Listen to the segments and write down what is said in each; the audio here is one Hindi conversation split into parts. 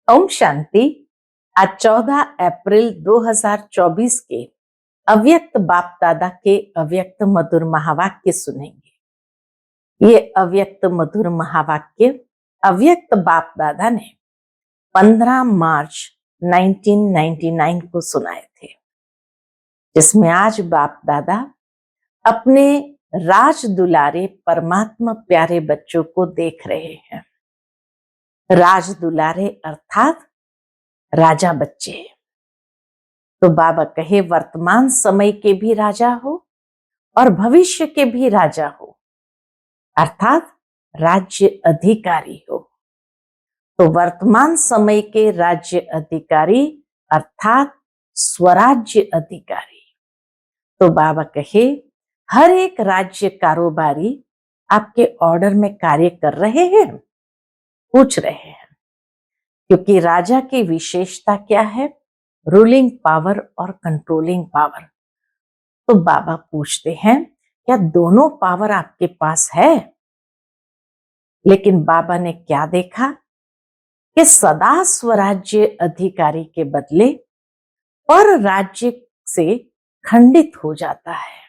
ओम शांति। आज 14 अप्रैल 2024 के अव्यक्त बाप दादा के अव्यक्त मधुर महावाक्य सुनेंगे। ये अव्यक्त मधुर महावाक्य अव्यक्त बाप दादा ने 15 मार्च 1999 को सुनाए थे, जिसमें आज बाप दादा अपने राज दुलारे परमात्मा प्यारे बच्चों को देख रहे हैं। राज दुलारे अर्थात राजा बच्चे। तो बाबा कहे वर्तमान समय के भी राजा हो और भविष्य के भी राजा हो, अर्थात राज्य अधिकारी हो। तो वर्तमान समय के राज्य अधिकारी अर्थात स्वराज्य अधिकारी। तो बाबा कहे हर एक राज्य कारोबारी आपके ऑर्डर में कार्य कर रहे हैं, पूछ रहे हैं, क्योंकि राजा की विशेषता क्या है? रूलिंग पावर और कंट्रोलिंग पावर। तो बाबा पूछते हैं क्या दोनों पावर आपके पास है? लेकिन बाबा ने क्या देखा कि सदा स्वराज्य अधिकारी के बदले पर राज्य से खंडित हो जाता है।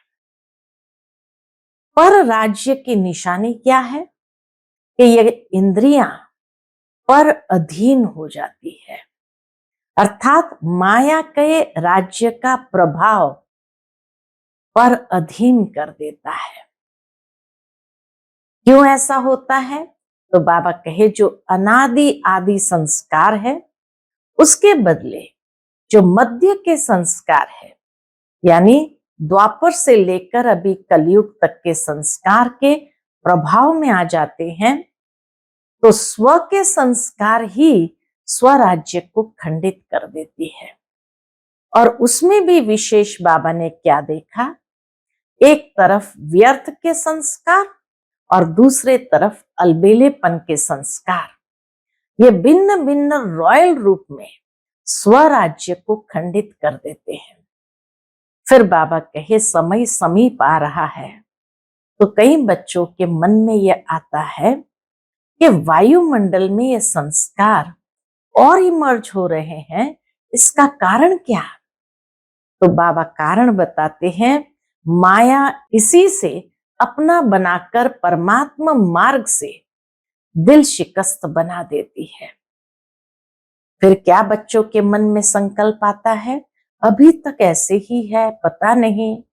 पर राज्य की निशानी क्या है? कि ये इंद्रियां पर अधीन हो जाती है, अर्थात माया के राज्य का प्रभाव पर अधीन कर देता है। क्यों ऐसा होता है? तो बाबा कहे जो अनादि आदि संस्कार है उसके बदले जो मध्य के संस्कार है, यानी द्वापर से लेकर अभी कलयुग तक के संस्कार के प्रभाव में आ जाते हैं, तो स्व के संस्कार ही स्वराज्य को खंडित कर देती है। और उसमें भी विशेष बाबा ने क्या देखा? एक तरफ व्यर्थ के संस्कार और दूसरे तरफ अलबेलेपन के संस्कार, ये भिन्न भिन्न रॉयल रूप में स्वराज्य को खंडित कर देते हैं। फिर बाबा कहे समय समीप आ रहा है, तो कई बच्चों के मन में यह आता है कि वायुमंडल में ये संस्कार और इमर्ज हो रहे हैं, इसका कारण क्या? तो बाबा कारण बताते हैं, माया इसी से अपना बनाकर परमात्मा मार्ग से दिल शिकस्त बना देती है। फिर क्या बच्चों के मन में संकल्प आता है? अभी तक ऐसे ही है, पता नहीं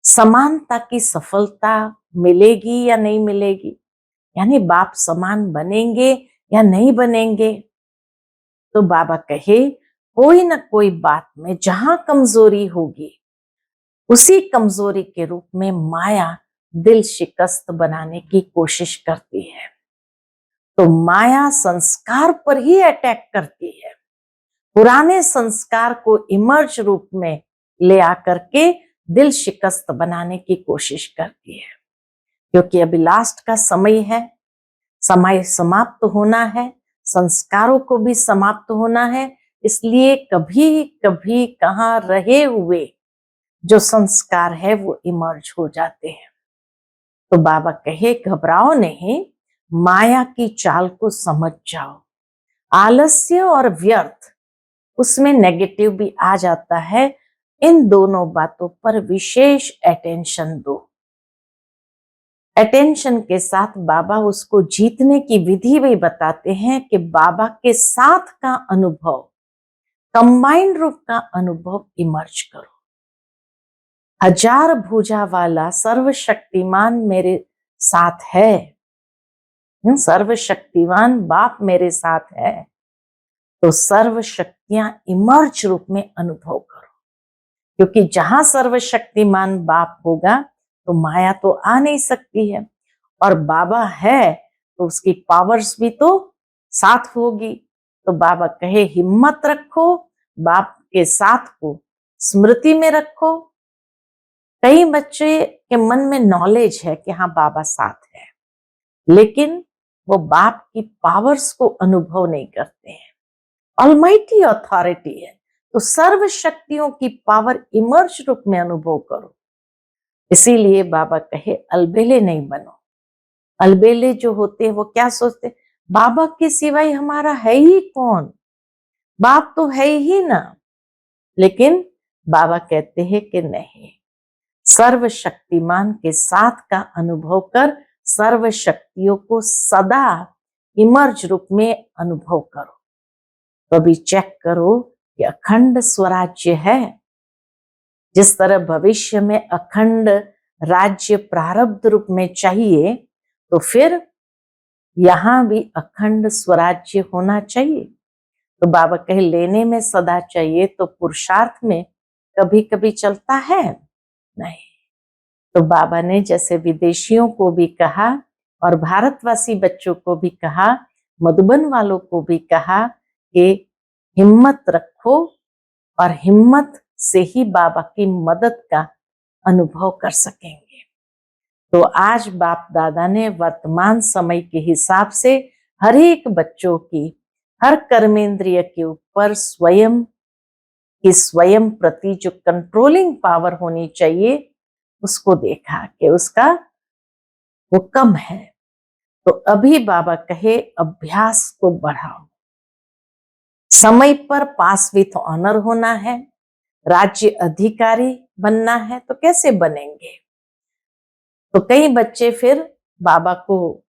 समानता की सफलता मिलेगी या नहीं मिलेगी, यानी बाप समान बनेंगे या नहीं बनेंगे। तो बाबा कहे कोई ना कोई बात में जहां कमजोरी होगी, उसी कमजोरी के रूप में माया दिल शिकस्त बनाने की कोशिश करती है। तो माया संस्कार पर ही अटैक करती है, पुराने संस्कार को इमर्ज रूप में ले आकर के दिल शिकस्त बनाने की कोशिश करती है। क्योंकि अभी लास्ट का समय है, समय समाप्त होना है, संस्कारों को भी समाप्त होना है, इसलिए कभी कभी कहाँ रहे हुए जो संस्कार है वो इमर्ज हो जाते हैं। तो बाबा कहे घबराओ नहीं, माया की चाल को समझ जाओ। आलस्य और व्यर्थ, उसमें नेगेटिव भी आ जाता है, इन दोनों बातों पर विशेष अटेंशन दो। अटेंशन के साथ बाबा उसको जीतने की विधि भी बताते हैं कि बाबा के साथ का अनुभव, कंबाइंड रूप का अनुभव इमर्ज करो। हजार भुजा वाला सर्वशक्तिमान मेरे साथ है, सर्वशक्तिमान बाप मेरे साथ है, तो सर्व शक्तियां इमर्ज रूप में अनुभव करो। क्योंकि जहां सर्वशक्तिमान बाप होगा तो माया तो आ नहीं सकती है, और बाबा है तो उसकी पावर्स भी तो साथ होगी। तो बाबा कहे हिम्मत रखो, बाप के साथ को स्मृति में रखो। कई बच्चे के मन में नॉलेज है कि हाँ बाबा साथ है, लेकिन वो बाप की पावर्स को अनुभव नहीं करते हैं। ऑलमाइटी अथॉरिटी है, तो सर्व शक्तियों की पावर इमर्ज रूप में अनुभव करो। इसीलिए बाबा कहे अलबेले नहीं बनो। अलबेले जो होते हैं वो क्या सोचते, बाबा के सिवाय हमारा है ही कौन, बाप तो है ही ना। लेकिन बाबा कहते हैं कि नहीं, सर्वशक्तिमान के साथ का अनुभव कर सर्व शक्तियों को सदा इमर्ज रूप में अनुभव करो। कभी चेक करो कि अखंड स्वराज्य है। जिस तरह भविष्य में अखंड राज्य प्रारब्ध रूप में चाहिए, तो फिर यहां भी अखंड स्वराज्य होना चाहिए। तो बाबा कहे लेने में सदा चाहिए, तो पुरुषार्थ में कभी कभी चलता है नहीं। तो बाबा ने जैसे विदेशियों को भी कहा और भारतवासी बच्चों को भी कहा, मधुबन वालों को भी कहा कि हिम्मत रखो और हिम्मत से ही बाबा की मदद का अनुभव कर सकेंगे। तो आज बाप दादा ने वर्तमान समय के हिसाब से हर एक बच्चों की हर कर्मेंद्रिय के ऊपर स्वयं प्रति जो कंट्रोलिंग पावर होनी चाहिए उसको देखा कि उसका वो कम है। तो अभी बाबा कहे अभ्यास को बढ़ाओ, समय पर पास विथ ऑनर होना है, राज्य अधिकारी बनना है। तो कैसे बनेंगे? तो कई बच्चे फिर बाबा को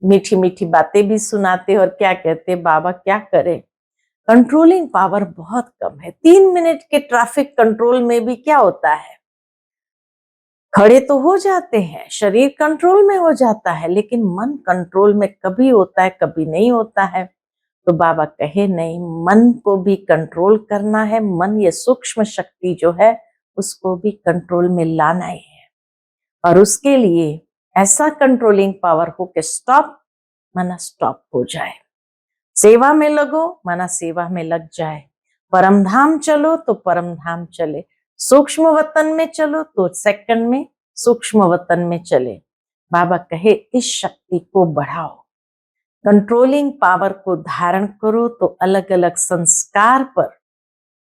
मीठी मीठी बातें भी सुनाते और क्या कहते, बाबा क्या करे, कंट्रोलिंग पावर बहुत कम है। 3 मिनट के ट्रैफिक कंट्रोल में भी क्या होता है, खड़े तो हो जाते हैं, शरीर कंट्रोल में हो जाता है, लेकिन मन कंट्रोल में कभी होता है कभी नहीं होता है। तो बाबा कहे नहीं, मन को भी कंट्रोल करना है, मन ये सूक्ष्म शक्ति जो है उसको भी कंट्रोल में लाना ही है। और उसके लिए ऐसा कंट्रोलिंग पावर हो कि स्टॉप माना स्टॉप हो जाए, सेवा में लगो माना सेवा में लग जाए, परम धाम चलो तो परम धाम चले, सूक्ष्म वतन में चलो तो सेकंड में सूक्ष्म वतन में चले। बाबा कहे इस शक्ति को बढ़ाओ, कंट्रोलिंग पावर को धारण करो, तो अलग अलग संस्कार पर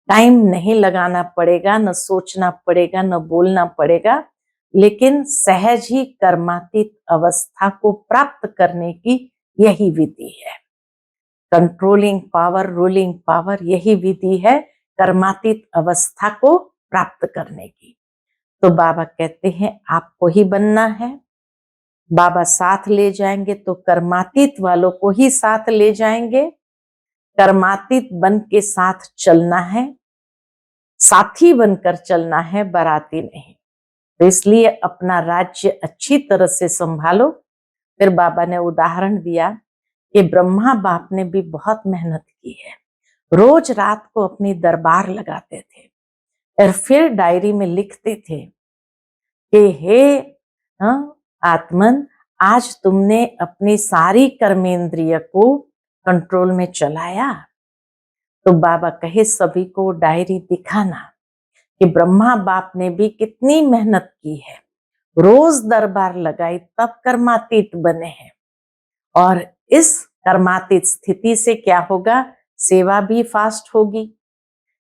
टाइम नहीं लगाना पड़ेगा, न सोचना पड़ेगा, न बोलना पड़ेगा, लेकिन सहज ही कर्मातीत अवस्था को प्राप्त करने की यही विधि है। कंट्रोलिंग पावर, रूलिंग पावर, यही विधि है कर्मातीत अवस्था को प्राप्त करने की। तो बाबा कहते हैं आपको ही बनना है। बाबा साथ ले जाएंगे तो कर्मातीत वालों को ही साथ ले जाएंगे, कर्मातीत बन के साथ चलना है, साथी बनकर चलना है, बाराती नहीं। तो इसलिए अपना राज्य अच्छी तरह से संभालो। फिर बाबा ने उदाहरण दिया कि ब्रह्मा बाप ने भी बहुत मेहनत की है, रोज रात को अपनी दरबार लगाते थे और फिर डायरी में लिखते थे कि हे आत्मन, आज तुमने अपनी सारी कर्मेंद्रिय को कंट्रोल में चलाया। तो बाबा कहे सभी को डायरी दिखाना कि ब्रह्मा बाप ने भी कितनी मेहनत की है, रोज दरबार लगाई तब कर्मातीत बने हैं। और इस कर्मातीत स्थिति से क्या होगा, सेवा भी फास्ट होगी,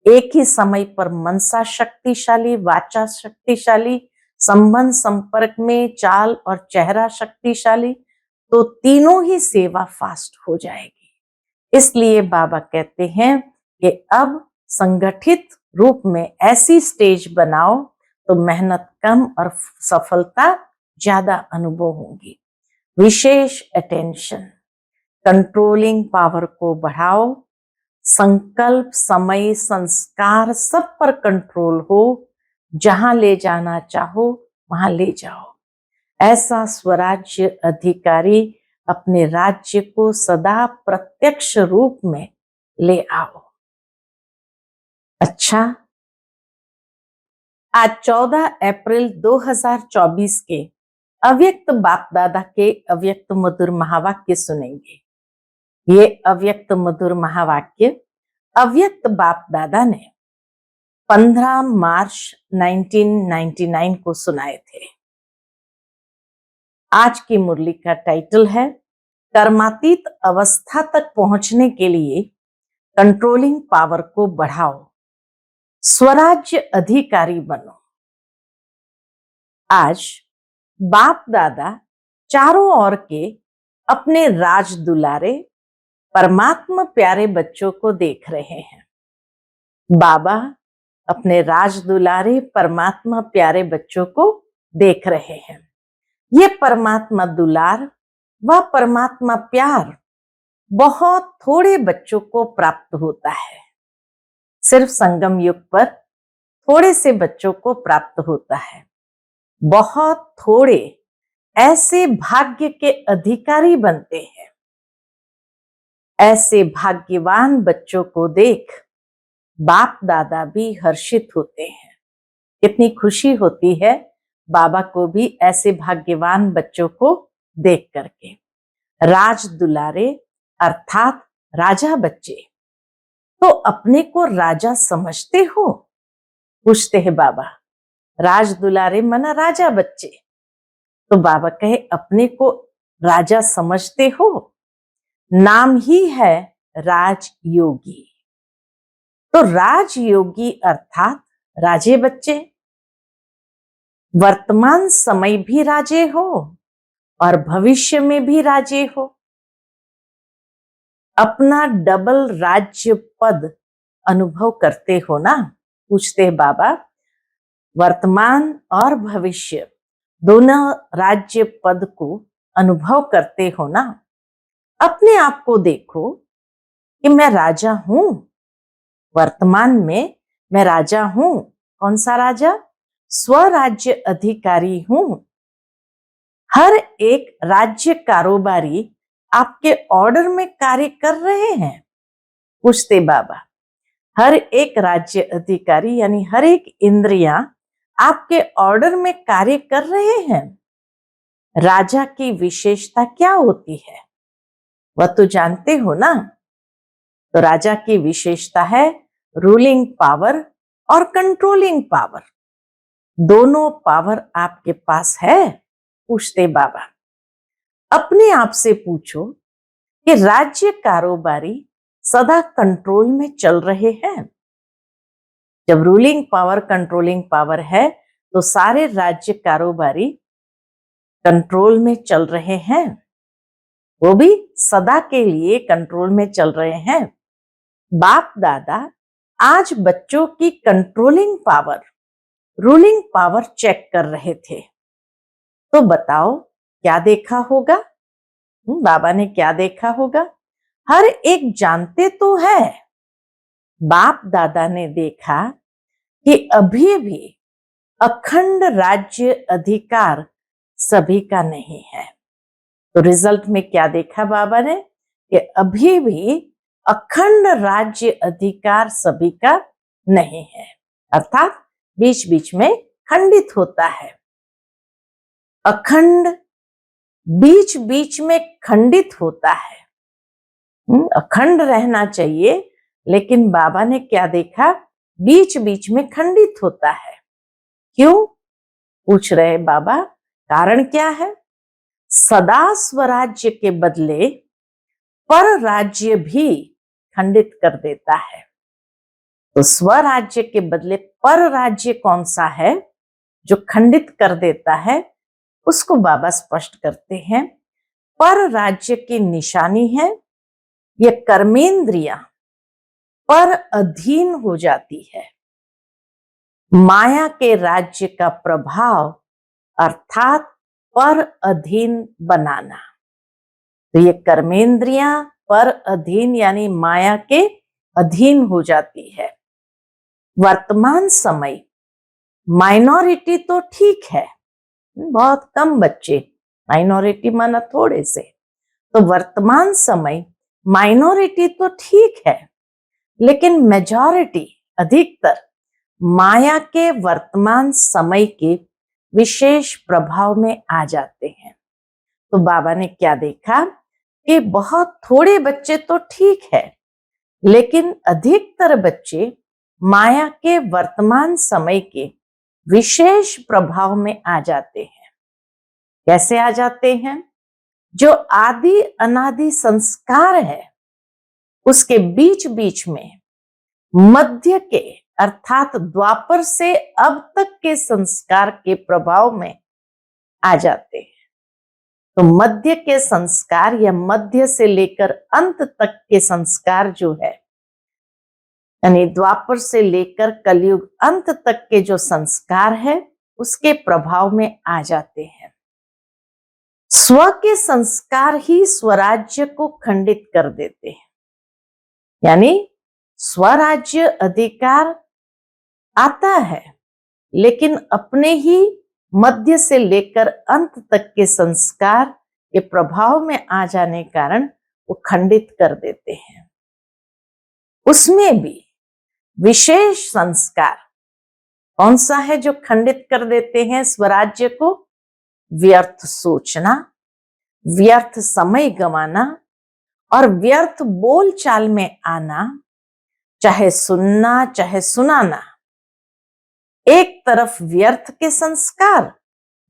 एक ही समय पर मनसा शक्तिशाली, वाचा शक्तिशाली, संबंध संपर्क में चाल और चेहरा शक्तिशाली, तो तीनों ही सेवा फास्ट हो जाएगी। इसलिए बाबा कहते हैं कि अब संगठित रूप में ऐसी स्टेज बनाओ तो मेहनत कम और सफलता ज्यादा अनुभव होगी। विशेष अटेंशन, कंट्रोलिंग पावर को बढ़ाओ, संकल्प, समय, संस्कार सब पर कंट्रोल हो, जहां ले जाना चाहो वहां ले जाओ। ऐसा स्वराज्य अधिकारी अपने राज्य को सदा प्रत्यक्ष रूप में ले आओ। अच्छा, आज 14 अप्रैल 2024 के अव्यक्त बाप दादा के अव्यक्त मधुर महावाक्य सुनेंगे। ये अव्यक्त मधुर महावाक्य अव्यक्त बाप दादा ने 15 मार्च 1999 को सुनाए थे। आज की मुरली का टाइटल है कर्मातीत अवस्था तक पहुंचने के लिए कंट्रोलिंग पावर को बढ़ाओ, स्वराज्य अधिकारी बनो। आज बाप दादा चारों ओर के अपने राज दुलारे परमात्मा प्यारे बच्चों को देख रहे हैं। बाबा अपने राज दुलारे परमात्मा प्यारे बच्चों को देख रहे हैं। ये परमात्मा दुलार व परमात्मा प्यार बहुत थोड़े बच्चों को प्राप्त होता है। सिर्फ संगम युग पर थोड़े से बच्चों को प्राप्त होता है। बहुत थोड़े ऐसे भाग्य के अधिकारी बनते हैं। ऐसे भाग्यवान बच्चों को देख बाप दादा भी हर्षित होते हैं। कितनी खुशी होती है बाबा को भी ऐसे भाग्यवान बच्चों को देख करके। राज दुलारे अर्थात राजा बच्चे, तो अपने को राजा समझते हो? पूछते हैं बाबा। राज दुलारे मना राजा बच्चे, तो बाबा कहे अपने को राजा समझते हो? नाम ही है राजयोगी। तो राजयोगी अर्थात राजे बच्चे। वर्तमान समय भी राजे हो और भविष्य में भी राजे हो। अपना डबल राज्य पद अनुभव करते हो ना? पूछते हैं बाबा। वर्तमान और भविष्य दोनों राज्य पद को अनुभव करते हो ना? अपने आप को देखो कि मैं राजा हूं। वर्तमान में मैं राजा हूं। कौन सा राजा? स्वराज्य अधिकारी हूं। हर एक राज्य कारोबारी आपके ऑर्डर में कार्य कर रहे हैं। पूछते बाबा। हर एक राज्य अधिकारी यानी हर एक इंद्रियां आपके ऑर्डर में कार्य कर रहे हैं। राजा की विशेषता क्या होती है वह तो जानते हो ना? तो राजा की विशेषता है रूलिंग पावर और कंट्रोलिंग पावर। दोनों पावर आपके पास है? पूछते बाबा। अपने आप से पूछो कि राज्य कारोबारी सदा कंट्रोल में चल रहे हैं। जब रूलिंग पावर कंट्रोलिंग पावर है तो सारे राज्य कारोबारी कंट्रोल में चल रहे हैं। वो भी सदा के लिए कंट्रोल में चल रहे हैं। बाप दादा आज बच्चों की controlling power ruling power check कर रहे थे। तो बताओ क्या देखा होगा? बाबा ने क्या देखा होगा? हर एक जानते तो है। बाप दादा ने देखा कि अभी भी अखंड राज्य अधिकार सभी का नहीं है। तो रिजल्ट में क्या देखा बाबा ने? कि अभी भी अखंड राज्य अधिकार सभी का नहीं है, अर्थात बीच बीच में खंडित होता है। अखंड बीच बीच में खंडित होता है। अखंड रहना चाहिए, लेकिन बाबा ने क्या देखा? बीच बीच में खंडित होता है। क्यों? पूछ रहे बाबा। कारण क्या है? सदा स्वराज्य के बदले पर राज्य भी खंडित कर देता है। तो स्वराज्य के बदले पर राज्य कौन सा है जो खंडित कर देता है? उसको बाबा स्पष्ट करते हैं। पर राज्य की निशानी है ये कर्मेंद्रियां पर अधीन हो जाती है। माया के राज्य का प्रभाव अर्थात पर अधीन बनाना। तो ये कर्मेंद्रियां पर अधीन यानी माया के अधीन हो जाती है। वर्तमान समय माइनॉरिटी तो ठीक है, बहुत कम बच्चे, माइनॉरिटी माना थोड़े से, तो वर्तमान समय माइनॉरिटी तो ठीक है, लेकिन मेजॉरिटी अधिकतर माया के वर्तमान समय के विशेष प्रभाव में आ जाते हैं। तो बाबा ने क्या देखा कि बहुत थोड़े बच्चे तो ठीक है, लेकिन अधिकतर बच्चे माया के वर्तमान समय के विशेष प्रभाव में आ जाते हैं। कैसे आ जाते हैं? जो आदि अनादि संस्कार है उसके बीच बीच में मध्य के अर्थात द्वापर से अब तक के संस्कार के प्रभाव में आ जाते हैं। तो मध्य के संस्कार या मध्य से लेकर अंत तक के संस्कार जो है, यानी द्वापर से लेकर कलयुग अंत तक के जो संस्कार है, उसके प्रभाव में आ जाते हैं। स्व के संस्कार ही स्वराज्य को खंडित कर देते हैं, यानी स्वराज्य अधिकार आता है, लेकिन अपने ही मध्य से लेकर अंत तक के संस्कार के प्रभाव में आ जाने कारण वो खंडित कर देते हैं। उसमें भी विशेष संस्कार कौन सा है जो खंडित कर देते हैं स्वराज्य को? व्यर्थ सोचना, व्यर्थ समय गंवाना और व्यर्थ बोलचाल में आना, चाहे सुनना चाहे सुनाना। एक तरफ व्यर्थ के संस्कार,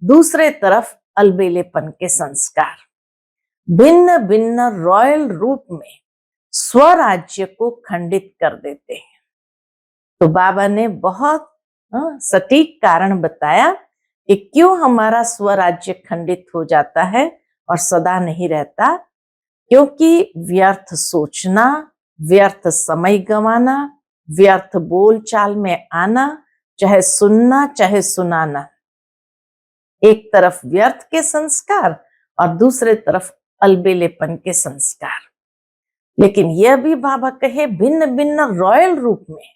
दूसरे तरफ अलबेलेपन के संस्कार, भिन्न भिन्न रॉयल रूप में स्वराज्य को खंडित कर देते हैं। तो बाबा ने बहुत सटीक कारण बताया कि क्यों हमारा स्वराज्य खंडित हो जाता है और सदा नहीं रहता, क्योंकि व्यर्थ सोचना, व्यर्थ समय गंवाना, व्यर्थ बोलचाल में आना, चाहे सुनना चाहे सुनाना। एक तरफ व्यर्थ के संस्कार और दूसरे तरफ अलबेलेपन के संस्कार। लेकिन यह भी बाबा कहे भिन्न भिन्न रॉयल रूप में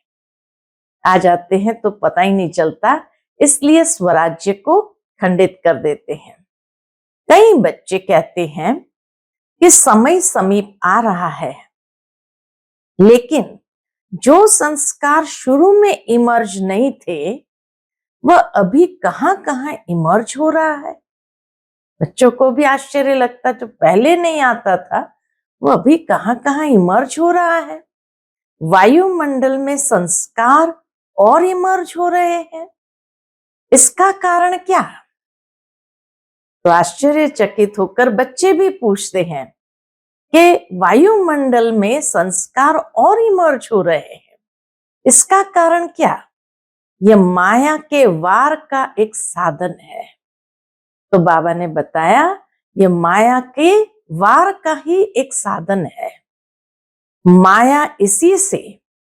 आ जाते हैं तो पता ही नहीं चलता, इसलिए स्वराज्य को खंडित कर देते हैं। कई बच्चे कहते हैं कि समय समीप आ रहा है, लेकिन जो संस्कार शुरू में इमर्ज नहीं थे वह अभी कहां कहां इमर्ज हो रहा है। बच्चों को भी आश्चर्य लगता, जो पहले नहीं आता था वो अभी कहां कहां इमर्ज हो रहा है। वायुमंडल में संस्कार और इमर्ज हो रहे हैं, इसका कारण क्या? तो आश्चर्यचकित होकर बच्चे भी पूछते हैं कि वायुमंडल में संस्कार और इमर्ज हो रहे हैं, इसका कारण क्या? यह माया के वार का एक साधन है। तो बाबा ने बताया यह माया के वार का ही एक साधन है। माया इसी से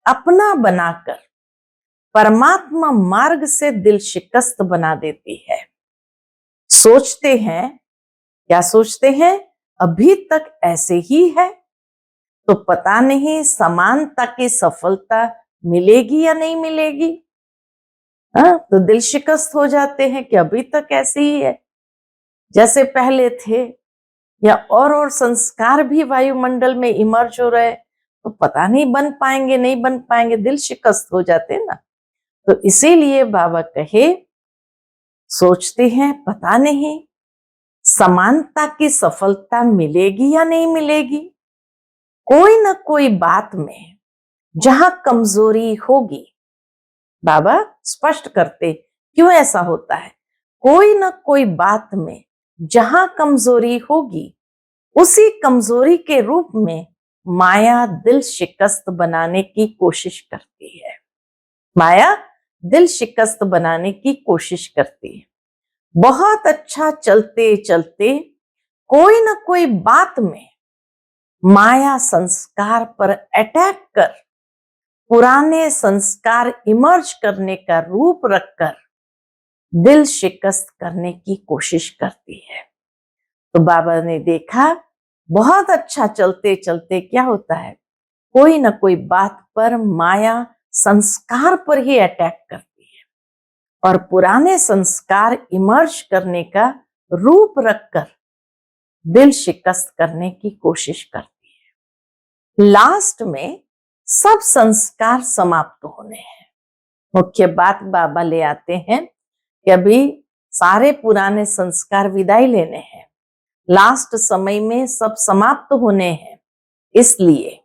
अपना बनाकर परमात्मा मार्ग से दिल शिकस्त बना देती है। सोचते हैं, क्या सोचते हैं? अभी तक ऐसे ही है तो पता नहीं समानता की सफलता मिलेगी या नहीं मिलेगी। तो दिल शिकस्त हो जाते हैं कि अभी तक ऐसे ही है जैसे पहले थे, या और संस्कार भी वायुमंडल में इमर्ज हो रहे तो पता नहीं बन पाएंगे नहीं बन पाएंगे, दिल शिकस्त हो जाते ना। तो इसीलिए बाबा कहे सोचते हैं पता नहीं समानता की सफलता मिलेगी या नहीं मिलेगी। कोई ना कोई बात में जहां कमजोरी होगी, बाबा स्पष्ट करते क्यों ऐसा होता है। कोई ना कोई बात में जहां कमजोरी होगी, उसी कमजोरी के रूप में माया दिल शिकस्त बनाने की कोशिश करती है। माया दिल शिकस्त बनाने की कोशिश करती है। बहुत अच्छा चलते चलते कोई ना कोई बात में माया संस्कार पर अटैक कर पुराने संस्कार इमर्ज करने का रूप रखकर दिल शिकस्त करने की कोशिश करती है। तो बाबा ने देखा बहुत अच्छा चलते चलते क्या होता है, कोई ना कोई बात पर माया संस्कार पर ही अटैक करती है और पुराने संस्कार इमर्ज करने का रूप रखकर दिल शिकस्त करने की कोशिश करती है। लास्ट में सब संस्कार समाप्त होने हैं। मुख्य बात बाबा ले आते हैं कि अभी सारे पुराने संस्कार विदाई लेने हैं, लास्ट समय में सब समाप्त होने हैं, इसलिए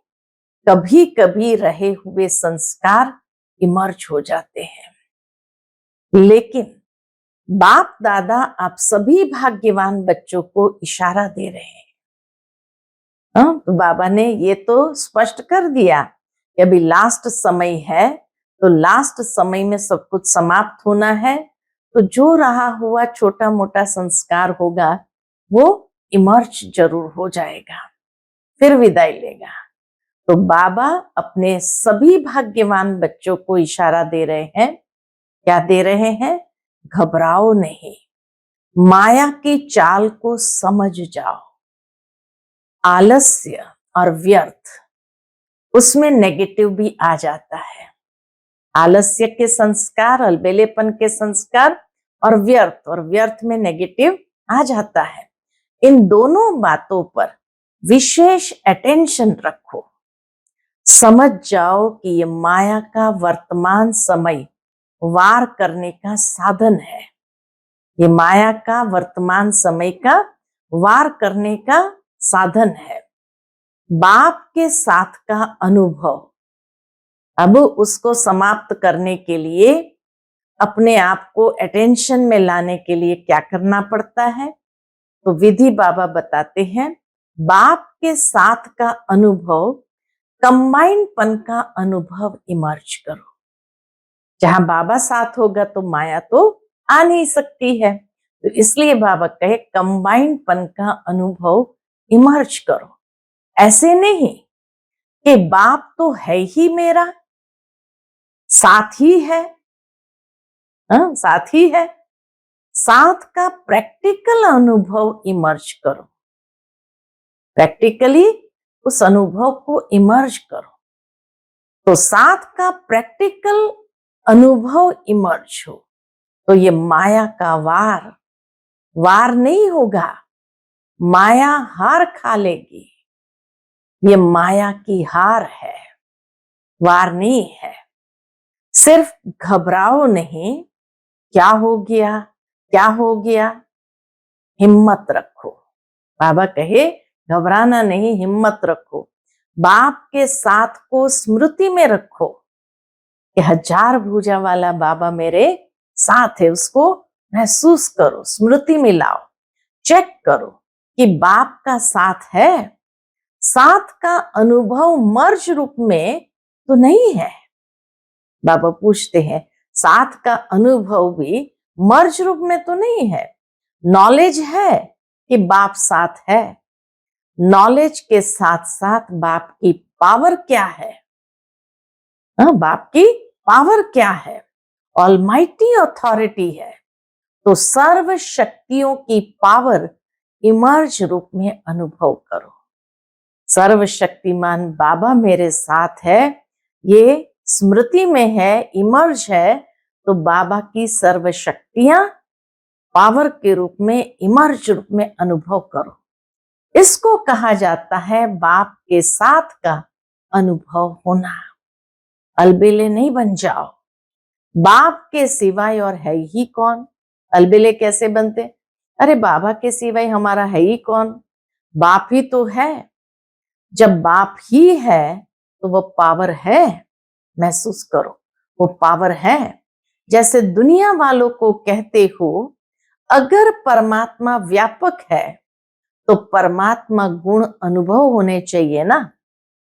कभी कभी रहे हुए संस्कार इमर्ज हो जाते हैं। लेकिन बाप दादा आप सभी भाग्यवान बच्चों को इशारा दे रहे हैं। तो बाबा ने ये तो स्पष्ट कर दिया कि अभी लास्ट समय है, तो लास्ट समय में सब कुछ समाप्त होना है। तो जो रहा हुआ छोटा मोटा संस्कार होगा वो इमर्ज जरूर हो जाएगा, फिर विदाई लेगा। तो बाबा अपने सभी भाग्यवान बच्चों को इशारा दे रहे हैं, क्या दे रहे हैं? घबराओ नहीं, माया की चाल को समझ जाओ। आलस्य और व्यर्थ, उसमें नेगेटिव भी आ जाता है। आलस्य के संस्कार, अलबेलेपन के संस्कार और व्यर्थ में नेगेटिव आ जाता है। इन दोनों बातों पर विशेष अटेंशन रखो। समझ जाओ कि ये माया का वर्तमान समय वार करने का साधन है। ये माया का वर्तमान समय का वार करने का साधन है। बाप के साथ का अनुभव, अब उसको समाप्त करने के लिए, अपने आप को अटेंशन में लाने के लिए क्या करना पड़ता है? तो विधि बाबा बताते हैं, बाप के साथ का अनुभव, कंबाइंडपन का अनुभव इमर्ज करो। जहां बाबा साथ होगा तो माया तो आ नहीं सकती है, तो इसलिए बाबा कहे कंबाइंडपन का अनुभव इमर्ज करो। ऐसे नहीं कि बाप तो है ही मेरा, साथ ही है, साथ ही है। साथ का प्रैक्टिकल अनुभव इमर्ज करो, प्रैक्टिकली उस अनुभव को इमर्ज करो। तो साथ का प्रैक्टिकल अनुभव इमर्ज हो तो ये माया का वार नहीं होगा, माया हार खा लेगी। ये माया की हार है, वार नहीं है। सिर्फ घबराओ नहीं, क्या हो गया, क्या हो गया, हिम्मत रखो। बाबा कहे घबराना नहीं, हिम्मत रखो। बाप के साथ को स्मृति में रखो कि 1000 भुजा वाला बाबा मेरे साथ है, उसको महसूस करो, स्मृति में लाओ, चेक करो कि बाप का साथ है। साथ का अनुभव मर्ज रूप में तो नहीं है। बाबा पूछते हैं, साथ का अनुभव भी मर्ज रूप में तो नहीं है। नॉलेज है कि बाप साथ है, नॉलेज के साथ साथ बाप की पावर क्या है? बाप की पावर क्या है? ऑलमाइटी अथॉरिटी है। तो सर्व शक्तियों की पावर इमर्ज रूप में अनुभव करो। सर्वशक्तिमान बाबा मेरे साथ है, ये स्मृति में है, इमर्ज है। तो बाबा की सर्व शक्तियां पावर के रूप में, इमर्ज रूप में अनुभव करो। इसको कहा जाता है बाप के साथ का अनुभव होना। अलबेले नहीं बन जाओ। बाप के सिवाय और है ही कौन? अलबेले कैसे बनते? अरे बाबा के सिवाय हमारा है ही कौन? बाप ही तो है। जब बाप ही है तो वो पावर है, महसूस करो, वो पावर है। जैसे दुनिया वालों को कहते हो, अगर परमात्मा व्यापक है तो परमात्मा गुण अनुभव होने चाहिए ना।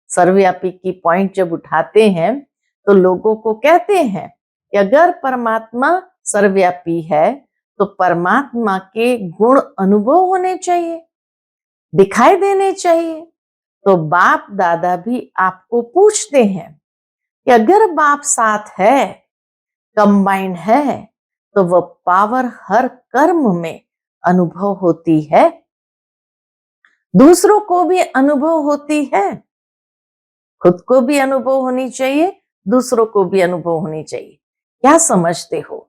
सर्वव्यापी की पॉइंट जब उठाते हैं तो लोगों को कहते हैं कि अगर परमात्मा सर्वव्यापी है तो परमात्मा के गुण अनुभव होने चाहिए, दिखाई देने चाहिए। तो बाप दादा भी आपको पूछते हैं कि अगर बाप साथ है, कंबाइंड है, तो वह पावर हर कर्म में अनुभव होती है, दूसरों को भी अनुभव होती है। खुद को भी अनुभव होनी चाहिए, दूसरों को भी अनुभव होनी चाहिए। क्या समझते हो?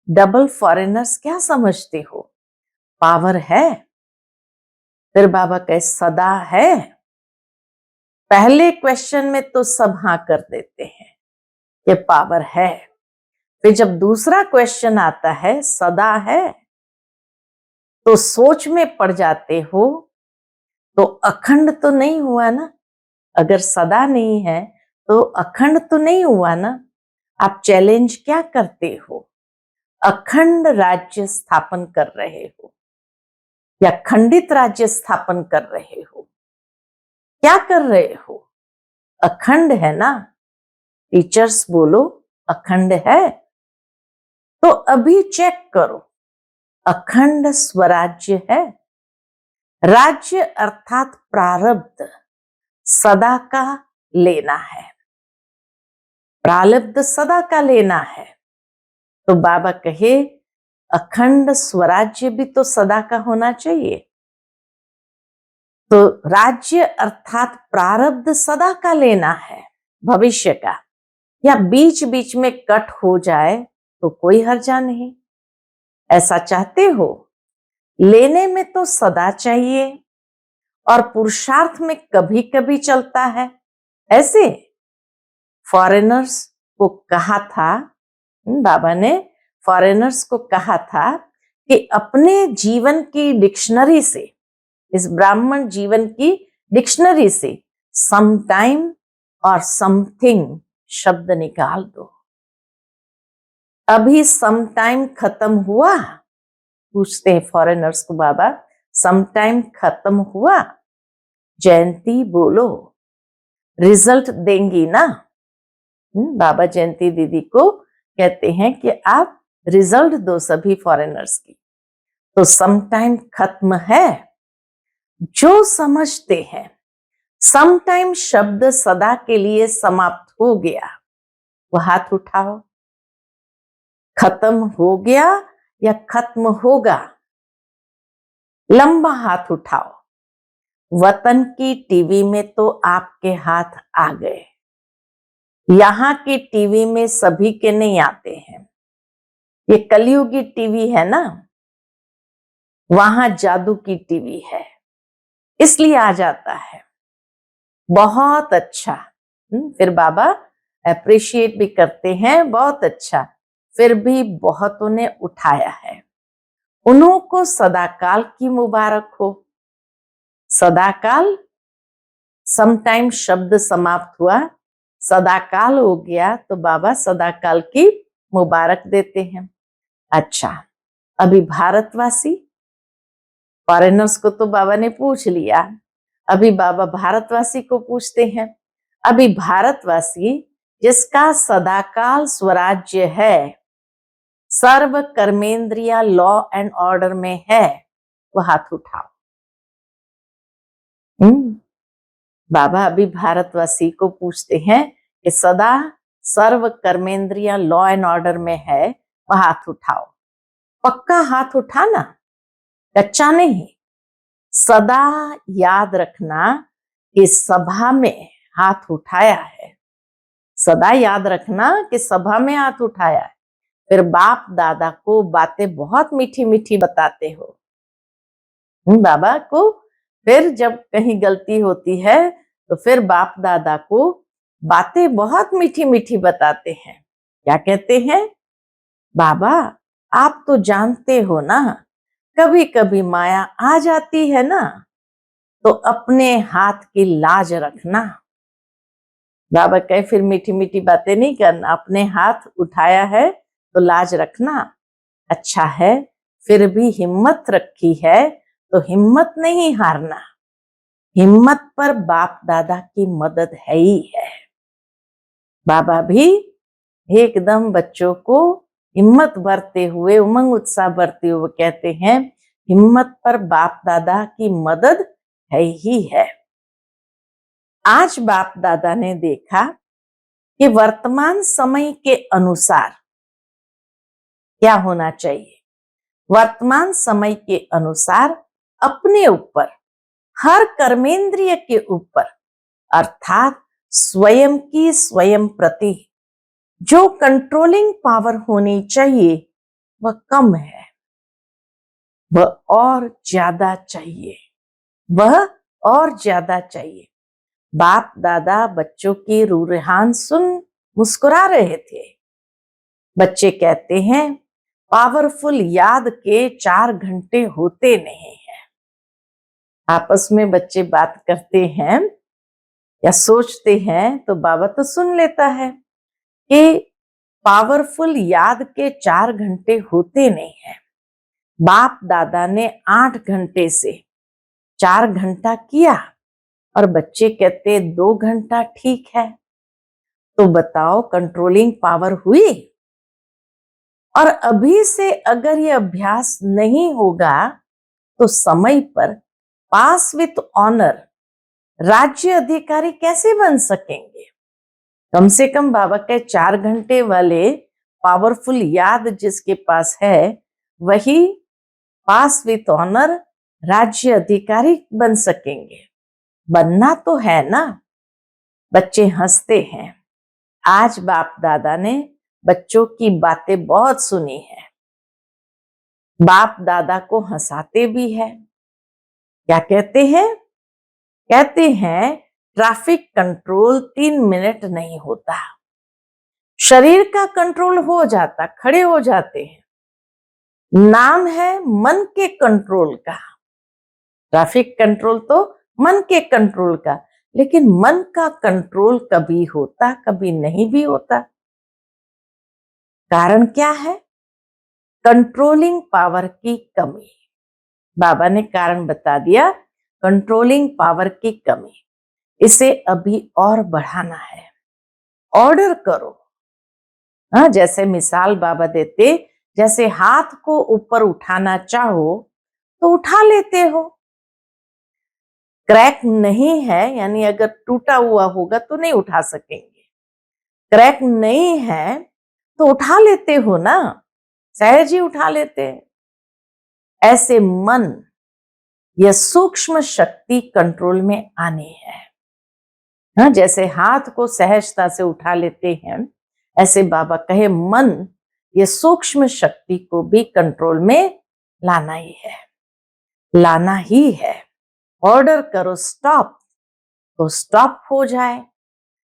डबल फॉरेनर्स क्या समझते हो? पावर है। फिर बाबा कहे सदा है। पहले क्वेश्चन में तो सब हाँ कर देते हैं कि पावर है। फिर जब दूसरा क्वेश्चन आता है सदा है, तो सोच में पड़ जाते हो, तो अखंड तो नहीं हुआ ना। अगर सदा नहीं है तो अखंड तो नहीं हुआ ना। आप चैलेंज क्या करते हो? अखंड राज्य स्थापन कर रहे हो या खंडित राज्य स्थापन कर रहे हो? क्या कर रहे हो? अखंड है ना। टीचर्स बोलो अखंड है। तो अभी चेक करो, अखंड स्वराज्य है। राज्य अर्थात प्रारब्ध सदा का लेना है, प्रारब्ध सदा का लेना है। तो बाबा कहे अखंड स्वराज्य भी तो सदा का होना चाहिए। तो राज्य अर्थात प्रारब्ध सदा का लेना है, भविष्य का, या बीच बीच में कट हो जाए तो कोई हर्जा नहीं। ऐसा चाहते हो, लेने में तो सदा चाहिए और पुरुषार्थ में कभी कभी चलता है। ऐसे फॉरेनर्स को कहा था, बाबा ने फॉरेनर्स को कहा था कि अपने जीवन की डिक्शनरी से, इस ब्राह्मण जीवन की डिक्शनरी से सम टाइम और समथिंग शब्द निकाल दो। अभी सम टाइम खत्म हुआ, पूछते हैं फॉरेनर्स को बाबा, सम टाइम खत्म हुआ, जयंती बोलो, रिजल्ट देंगी ना। बाबा जयंती दीदी को कहते हैं कि आप रिजल्ट दो सभी फॉरेनर्स की। तो सम टाइम खत्म है, जो समझते हैं सम टाइम शब्द सदा के लिए समाप्त हो गया, वो हाथ उठाओ। खत्म हो गया या खत्म होगा, लंबा हाथ उठाओ। वतन की टीवी में तो आपके हाथ आ गए, यहां की टीवी में सभी के नहीं आते हैं। ये कलयुगी टीवी है ना, वहां जादू की टीवी है, इसलिए आ जाता है। बहुत अच्छा। फिर बाबा अप्रिशिएट भी करते हैं, बहुत अच्छा। फिर भी बहुतों ने उठाया है, उन्हों को सदाकाल की मुबारक हो। सदाकाल, समटाइम शब्द समाप्त हुआ, सदाकाल हो गया, तो बाबा सदाकाल की मुबारक देते हैं। अच्छा, अभी भारतवासी, फॉरेनर्स को तो बाबा ने पूछ लिया, अभी बाबा भारतवासी को पूछते हैं। अभी भारतवासी जिसका सदाकाल स्वराज्य है, सर्व कर्मेंद्रिया लॉ एंड ऑर्डर में है, वो हाथ उठाओ। बाबा अभी भारतवासी को पूछते हैं कि सदा सर्व कर्मेंद्रिया लॉ एंड ऑर्डर में है, वह हाथ उठाओ। पक्का हाथ उठाना, कच्चा नहीं। सदा याद रखना कि सभा में हाथ उठाया है, सदा याद रखना कि सभा में हाथ उठाया है। फिर बाप दादा को बातें बहुत मीठी मीठी बताते हो। बाबा को फिर जब कहीं गलती होती है तो फिर बाप दादा को बातें बहुत मीठी मीठी बताते हैं। क्या कहते हैं? बाबा आप तो जानते हो ना, कभी कभी माया आ जाती है ना, तो अपने हाथ की लाज रखना। बाबा कहे फिर मीठी मीठी बातें नहीं करना, अपने हाथ उठाया है तो लाज रखना। अच्छा है, फिर भी हिम्मत रखी है तो हिम्मत नहीं हारना। हिम्मत पर बाप दादा की मदद है ही है। बाबा भी एकदम बच्चों को हिम्मत भरते हुए, उमंग उत्साह भरते हुए कहते हैं, हिम्मत पर बाप दादा की मदद है ही है। आज बाप दादा ने देखा कि वर्तमान समय के अनुसार क्या होना चाहिए। वर्तमान समय के अनुसार अपने ऊपर, हर कर्मेंद्रिय के ऊपर, अर्थात स्वयं की स्वयं प्रति जो कंट्रोलिंग पावर होनी चाहिए वह कम है, वह और ज्यादा चाहिए, वह और ज्यादा चाहिए। बाप दादा बच्चों की रूहान सुन मुस्कुरा रहे थे। बच्चे कहते हैं पावरफुल याद के 4 घंटे होते नहीं है। आपस में बच्चे बात करते हैं या सोचते हैं तो बाबा तो सुन लेता है कि पावरफुल याद के 4 घंटे होते नहीं है। बाप दादा ने 8 घंटे से 4 घंटा किया और बच्चे कहते 2 घंटा ठीक है। तो बताओ कंट्रोलिंग पावर हुई? और अभी से अगर ये अभ्यास नहीं होगा तो समय पर पास विथ ऑनर राज्य अधिकारी कैसे बन सकेंगे? कम से कम बाबा के 4 घंटे वाले पावरफुल याद जिसके पास है वही पास विथ ऑनर राज्य अधिकारी बन सकेंगे। बनना तो है ना। बच्चे हंसते हैं। आज बाप दादा ने बच्चों की बातें बहुत सुनी है। बाप दादा को हंसाते भी है। क्या कहते हैं? कहते हैं ट्रैफिक कंट्रोल 3 मिनट नहीं होता। शरीर का कंट्रोल हो जाता, खड़े हो जाते हैं। नाम है मन के कंट्रोल का। ट्रैफिक कंट्रोल तो मन के कंट्रोल का, लेकिन मन का कंट्रोल कभी होता, कभी नहीं भी होता। कारण क्या है? कंट्रोलिंग पावर की कमी। बाबा ने कारण बता दिया, कंट्रोलिंग पावर की कमी। इसे अभी और बढ़ाना है। ऑर्डर करो। हाँ, जैसे मिसाल बाबा देते, जैसे हाथ को ऊपर उठाना चाहो तो उठा लेते हो। क्रैक नहीं है, यानी अगर टूटा हुआ होगा तो नहीं उठा सकेंगे। क्रैक नहीं है तो उठा लेते हो ना, सहज ही उठा लेते हैं। ऐसे मन यह सूक्ष्म शक्ति कंट्रोल में आनी है। हाँ, जैसे हाथ को सहजता से उठा लेते हैं, ऐसे बाबा कहे मन ये सूक्ष्म शक्ति को भी कंट्रोल में लाना ही है, लाना ही है। ऑर्डर करो स्टॉप तो स्टॉप हो जाए।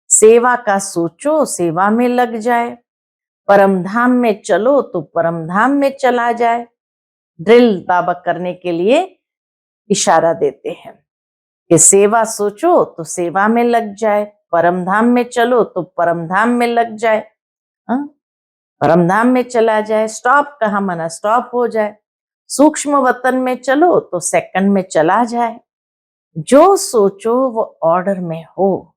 सेवा का सोचो, सेवा में लग जाए। परमधाम में चलो तो परमधाम में चला जाए। ड्रिल बाबा करने के लिए इशारा देते हैं कि सेवा सोचो तो सेवा में लग जाए, परमधाम में चलो तो परमधाम में लग जाए। हाँ? परमधाम में चला जाए। स्टॉप कहा मना स्टॉप हो जाए। सूक्ष्म वतन में चलो तो सेकंड में चला जाए। जो सोचो वो ऑर्डर में हो।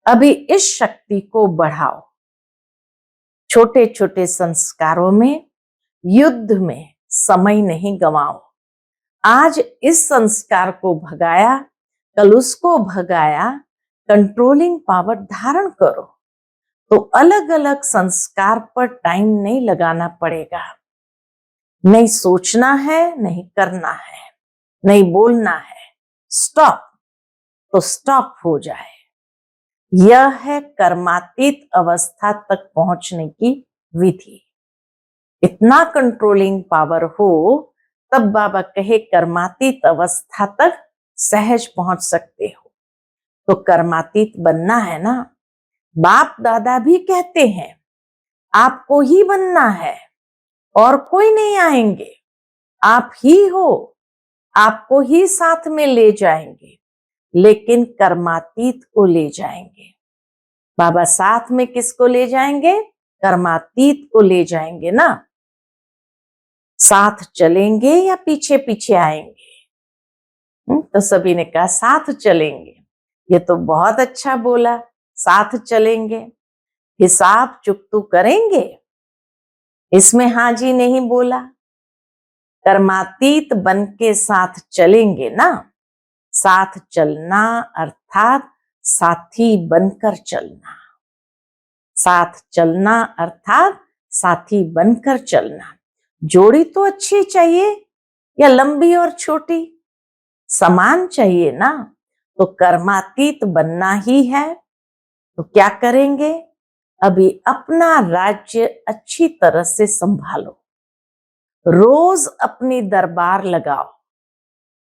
अभी इस शक्ति को बढ़ाओ। छोटे छोटे संस्कारों में, युद्ध में समय नहीं गंवाओ। आज इस संस्कार को भगाया, कल उसको भगाया। कंट्रोलिंग पावर धारण करो तो अलग अलग संस्कार पर टाइम नहीं लगाना पड़ेगा। नहीं सोचना है, नहीं करना है, नहीं बोलना है। स्टॉप तो स्टॉप हो जाए। यह है कर्मातीत अवस्था तक पहुंचने की विधि। इतना कंट्रोलिंग पावर हो तब बाबा कहे कर्मातीत अवस्था तक सहज पहुंच सकते हो। तो कर्मातीत बनना है ना। बाप दादा भी कहते हैं आपको ही बनना है और कोई नहीं आएंगे, आप ही हो, आपको ही साथ में ले जाएंगे, लेकिन कर्मातीत को ले जाएंगे। बाबा साथ में किसको ले जाएंगे? कर्मातीत को ले जाएंगे ना। साथ चलेंगे या पीछे पीछे आएंगे? तो सभी ने कहा साथ चलेंगे। ये तो बहुत अच्छा बोला, साथ चलेंगे। हिसाब चुकतू करेंगे, इसमें हाँ जी नहीं बोला। कर्मातीत बन के साथ चलेंगे ना। साथ चलना अर्थात साथी बनकर चलना। साथ चलना अर्थात साथी बनकर चलना। जोड़ी तो अच्छी चाहिए या लंबी और छोटी? समान चाहिए ना। तो कर्मातीत बनना ही है। तो क्या करेंगे? अभी अपना राज्य अच्छी तरह से संभालो। रोज अपनी दरबार लगाओ।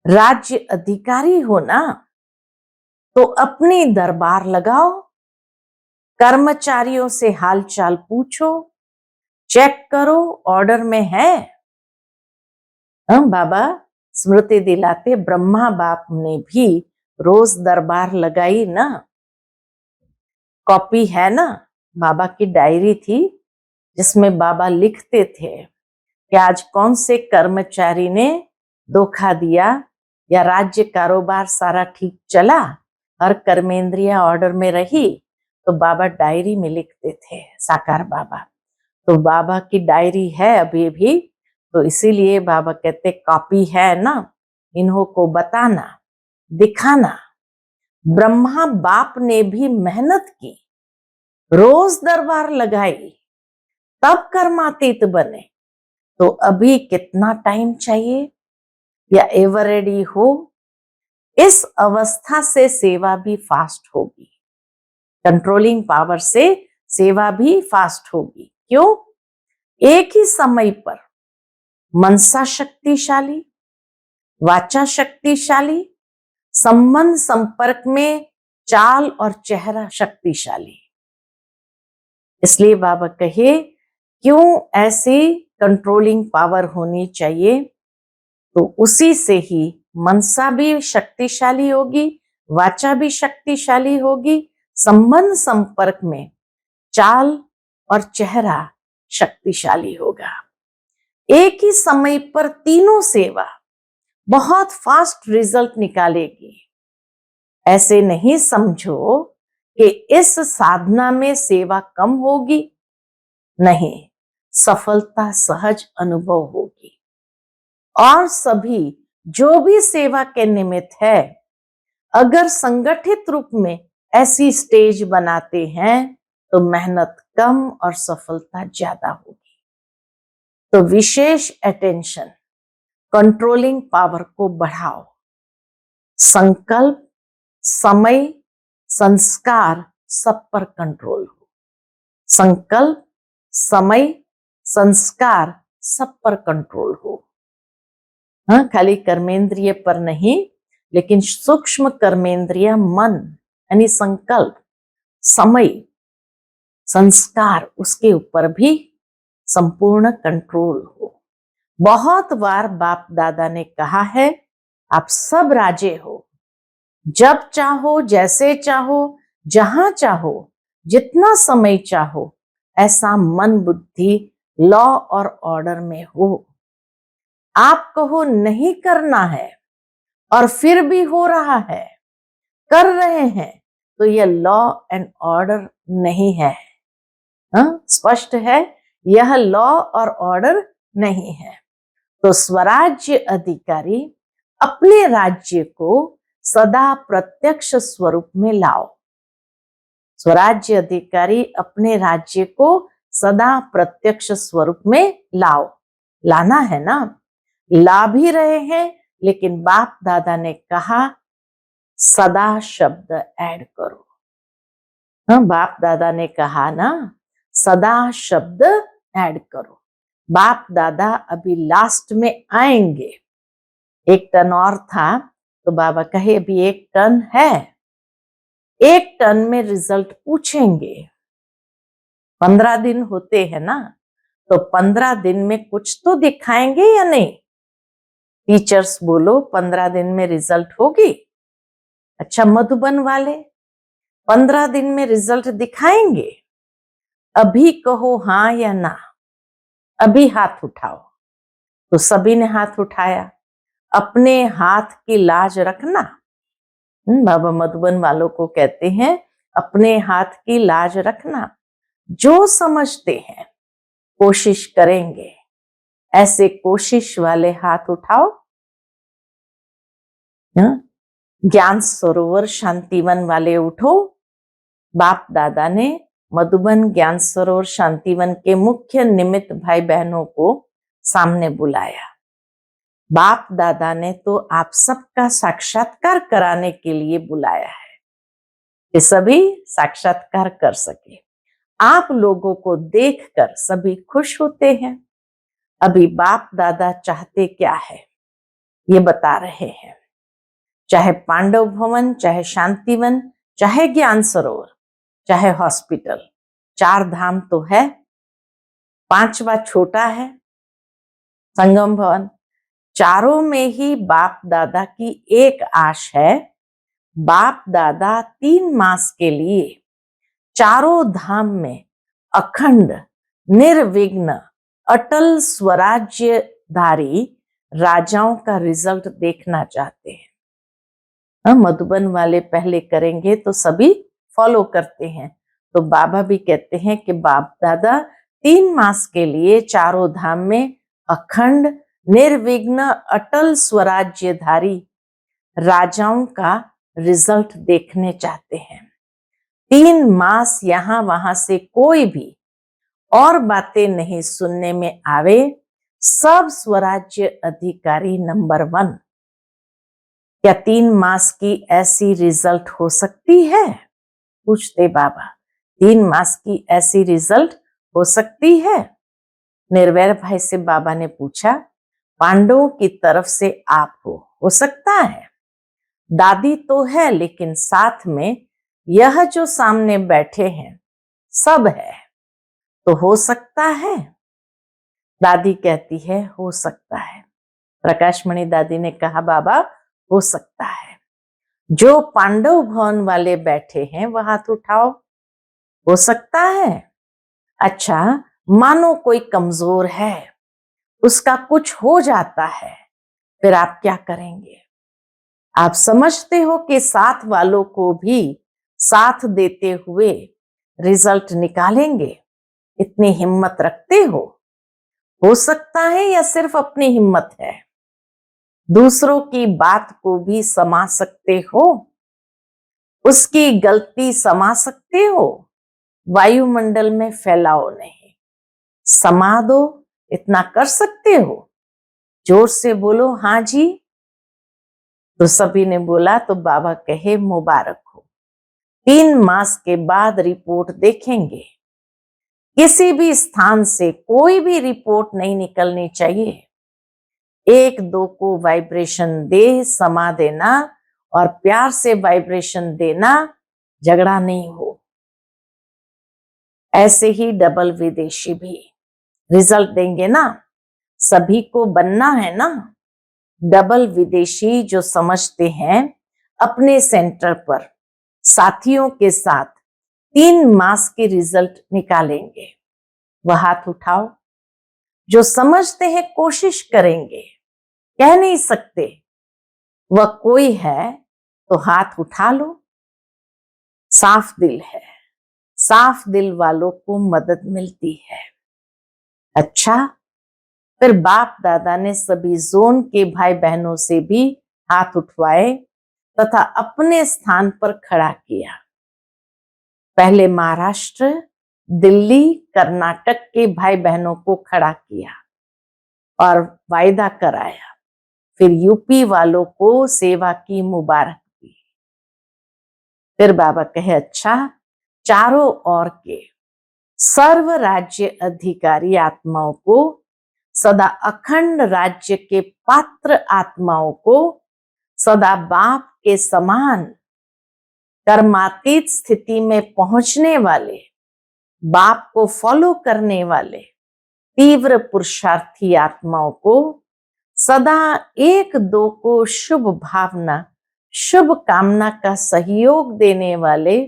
राज्य अधिकारी हो ना, तो अपनी दरबार लगाओ। कर्मचारियों से हालचाल पूछो, चेक करो ऑर्डर में है। हम बाबा स्मृति दिलाते, ब्रह्मा बाप ने भी रोज दरबार लगाई ना। कॉपी है ना, बाबा की डायरी थी जिसमें बाबा लिखते थे कि आज कौन से कर्मचारी ने धोखा दिया या राज्य कारोबार सारा ठीक चला, हर कर्मेंद्रिया ऑर्डर में रही, तो बाबा डायरी में लिखते थे, साकार बाबा। तो बाबा की डायरी है अभी भी, तो इसीलिए बाबा कहते कॉपी है ना, इन्हों को बताना, दिखाना। ब्रह्मा बाप ने भी मेहनत की, रोज दरबार लगाई, तब कर्मातीत बने। तो अभी कितना टाइम चाहिए या एवर रेडी हो? इस अवस्था से सेवा भी फास्ट होगी, कंट्रोलिंग पावर से सेवा भी फास्ट होगी। क्यों? एक ही समय पर मनसा शक्तिशाली, वाचा शक्तिशाली, संबंध संपर्क में चाल और चेहरा शक्तिशाली। इसलिए बाबा कहे क्यों ऐसी कंट्रोलिंग पावर होनी चाहिए? तो उसी से ही मनसा भी शक्तिशाली होगी, वाचा भी शक्तिशाली होगी, संबंध संपर्क में चाल और चेहरा शक्तिशाली होगा। एक ही समय पर तीनों सेवा बहुत फास्ट रिजल्ट निकालेगी। ऐसे नहीं समझो कि इस साधना में सेवा कम होगी, नहीं, सफलता सहज अनुभव होगी। और सभी जो भी सेवा के निमित्त है, अगर संगठित रूप में ऐसी स्टेज बनाते हैं तो मेहनत कम और सफलता ज्यादा होगी। तो विशेष अटेंशन कंट्रोलिंग पावर को बढ़ाओ। संकल्प, समय, संस्कार सब पर कंट्रोल हो। संकल्प, समय, संस्कार सब पर कंट्रोल हो। हाँ, खाली कर्मेंद्रिय पर नहीं, लेकिन सूक्ष्म कर्मेंद्रिय मन यानी संकल्प, समय, संस्कार, उसके ऊपर भी संपूर्ण कंट्रोल हो। बहुत बार बाप दादा ने कहा है, आप सब राजे हो, जब चाहो, जैसे चाहो, जहां चाहो, जितना समय चाहो, ऐसा मन बुद्धि लॉ और ऑर्डर में हो। आप कहो नहीं करना है और फिर भी हो रहा है, कर रहे हैं, तो यह लॉ एंड ऑर्डर नहीं है। स्पष्ट है, यह लॉ और ऑर्डर नहीं है। तो स्वराज्य अधिकारी अपने राज्य को सदा प्रत्यक्ष स्वरूप में लाओ। स्वराज्य अधिकारी अपने राज्य को सदा प्रत्यक्ष स्वरूप में लाओ। लाना है ना, ला भी रहे हैं, लेकिन बाप दादा ने कहा सदा शब्द ऐड करो। हाँ, बाप दादा ने कहा ना, सदा शब्द ऐड करो। बाप दादा अभी लास्ट में आएंगे। एक टर्न और था, तो बाबा कहे अभी एक टर्न है, एक टर्न में रिजल्ट पूछेंगे। 15 दिन होते हैं ना, तो 15 दिन में कुछ तो दिखाएंगे या नहीं? टीचर्स बोलो 15 दिन में रिजल्ट होगी। अच्छा, मधुबन वाले 15 दिन में रिजल्ट दिखाएंगे? अभी कहो हाँ या ना, अभी हाथ उठाओ। तो सभी ने हाथ उठाया। अपने हाथ की लाज रखना। बाबा मधुबन वालों को कहते हैं अपने हाथ की लाज रखना। जो समझते हैं कोशिश करेंगे, ऐसे कोशिश वाले हाथ उठाओ। ज्ञान सरोवर शांतिवन वाले उठो। बाप दादा ने मधुबन ज्ञान सरोवर शांतिवन के मुख्य निमित्त भाई बहनों को सामने बुलाया। बाप दादा ने तो आप सबका साक्षात्कार कराने के लिए बुलाया है कि सभी साक्षात्कार कर सके। आप लोगों को देखकर सभी खुश होते हैं। अभी बाप दादा चाहते क्या है ये बता रहे हैं। चाहे पांडव भवन, चाहे शांतिवन, चाहे ज्ञान सरोवर, चाहे हॉस्पिटल, 4 धाम तो है, 5वां छोटा है संगम भवन। चारों में ही बाप दादा की एक आश है। बाप दादा 3 मास के लिए चारों धाम में अखंड, निर्विघ्न, अटल स्वराज्यधारी राजाओं का रिजल्ट देखना चाहते हैं। मधुबन वाले पहले करेंगे तो सभी फॉलो करते हैं। तो बाबा भी कहते हैं कि बाप दादा 3 मास के लिए चारों धाम में अखंड, निर्विघ्न अटल स्वराज्यधारी राजाओं का रिजल्ट देखने चाहते हैं। 3 मास यहां वहां से कोई भी और बातें नहीं सुनने में आवे, सब स्वराज्य अधिकारी नंबर 1। क्या 3 मास की ऐसी रिजल्ट हो सकती है? पूछते बाबा। 3 मास की ऐसी रिजल्ट हो सकती है? निर्वैर भाई से बाबा ने पूछा, पांडवों की तरफ से आप हो सकता है? दादी तो है, लेकिन साथ में यह जो सामने बैठे हैं सब है, तो हो सकता है? दादी कहती है हो सकता है। प्रकाशमणि दादी ने कहा, बाबा हो सकता है। जो पांडव भवन वाले बैठे हैं वह हाथ उठाओ। हो सकता है? अच्छा, मानो कोई कमजोर है, उसका कुछ हो जाता है, फिर आप क्या करेंगे? आप समझते हो कि साथ वालों को भी साथ देते हुए रिजल्ट निकालेंगे? इतनी हिम्मत रखते हो सकता है या सिर्फ अपनी हिम्मत है? दूसरों की बात को भी समा सकते हो? उसकी गलती समा सकते हो? वायुमंडल में फैलाओ नहीं, समा दो। इतना कर सकते हो? जोर से बोलो हाँ जी। तो सभी ने बोला। तो बाबा कहे, मुबारक हो, 3 मास के बाद रिपोर्ट देखेंगे। किसी भी स्थान से कोई भी रिपोर्ट नहीं निकलनी चाहिए। 1-2 को वाइब्रेशन दे समा देना और प्यार से वाइब्रेशन देना, झगड़ा नहीं हो। ऐसे ही डबल विदेशी भी रिजल्ट देंगे ना, सभी को बनना है ना। डबल विदेशी जो समझते हैं अपने सेंटर पर साथियों के साथ 3 मास के रिजल्ट निकालेंगे, वह हाथ उठाओ। जो समझते हैं कोशिश करेंगे, कह नहीं सकते वह कोई है, तो हाथ उठा लो। साफ दिल है, साफ दिल वालों को मदद मिलती है। अच्छा, फिर बाप दादा ने सभी जोन के भाई बहनों से भी हाथ उठवाए तथा अपने स्थान पर खड़ा किया। पहले महाराष्ट्र, दिल्ली, कर्नाटक के भाई बहनों को खड़ा किया और वायदा कराया। फिर यूपी वालों को सेवा की मुबारक दी। फिर बाबा कहे, अच्छा, चारों ओर के सर्व राज्य अधिकारी आत्माओं को, सदा अखंड राज्य के पात्र आत्माओं को, सदा बाप के समान कर्मातीत स्थिति में पहुंचने वाले, बाप को फॉलो करने वाले तीव्र पुरुषार्थी आत्माओं को, सदा 1-2 को शुभ भावना, शुभ कामना का सहयोग देने वाले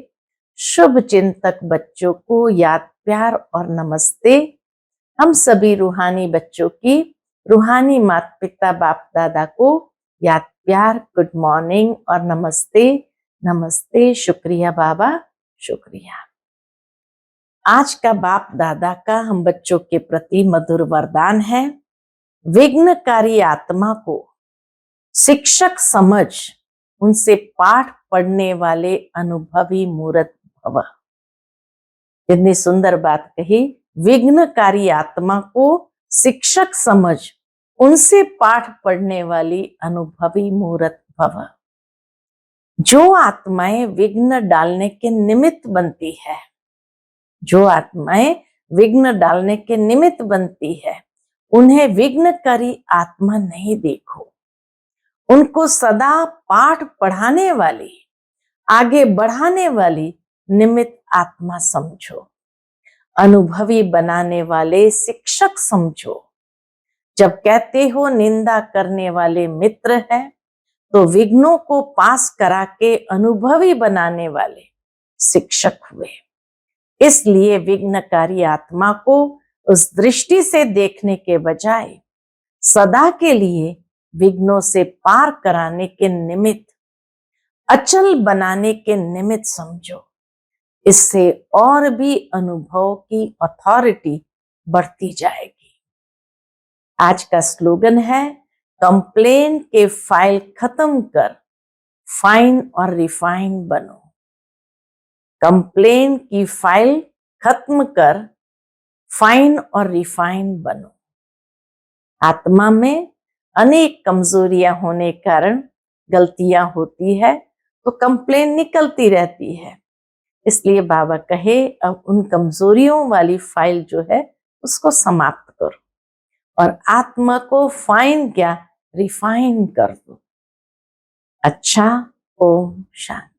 शुभ चिंतक बच्चों को याद, प्यार और नमस्ते। हम सभी रूहानी बच्चों की रूहानी माता पिता बाप दादा को याद, प्यार, गुड मॉर्निंग और नमस्ते। नमस्ते, शुक्रिया बाबा, शुक्रिया। आज का बाप दादा का हम बच्चों के प्रति मधुर वरदान है, विघ्नकारी आत्मा को शिक्षक समझ उनसे पाठ पढ़ने वाले अनुभवी मूर्त भव। कितनी सुंदर बात कही, विघ्नकारी आत्मा को शिक्षक समझ उनसे पाठ पढ़ने वाली अनुभवी मूर्त भव। जो आत्माएं विघ्न डालने के निमित्त बनती है, जो आत्माएं विघ्न डालने के निमित्त बनती है, उन्हें विघ्नकारी आत्मा नहीं देखो। उनको सदा पाठ पढ़ाने वाली, आगे बढ़ाने वाली निमित्त आत्मा समझो, अनुभवी बनाने वाले शिक्षक समझो। जब कहते हो निंदा करने वाले मित्र हैं, तो विघ्नों को पास करा के अनुभवी बनाने वाले शिक्षक हुए। इसलिए विघ्नकारी आत्मा को उस दृष्टि से देखने के बजाय सदा के लिए विघ्नों से पार कराने के निमित्त, अचल बनाने के निमित्त समझो। इससे और भी अनुभव की अथॉरिटी बढ़ती जाएगी। आज का स्लोगन है, कंप्लेन के फाइल खत्म कर, फाइन और रिफाइन बनो। कंप्लेन की फाइल खत्म कर, फाइन और रिफाइन बनो। आत्मा में अनेक कमजोरियां होने के कारण गलतियां होती है, तो कंप्लेन निकलती रहती है। इसलिए बाबा कहे, अब उन कमजोरियों वाली फाइल जो है उसको समाप्त करो और आत्मा को फाइन क्या, रिफाइन कर दो। अच्छा, ओम शांति।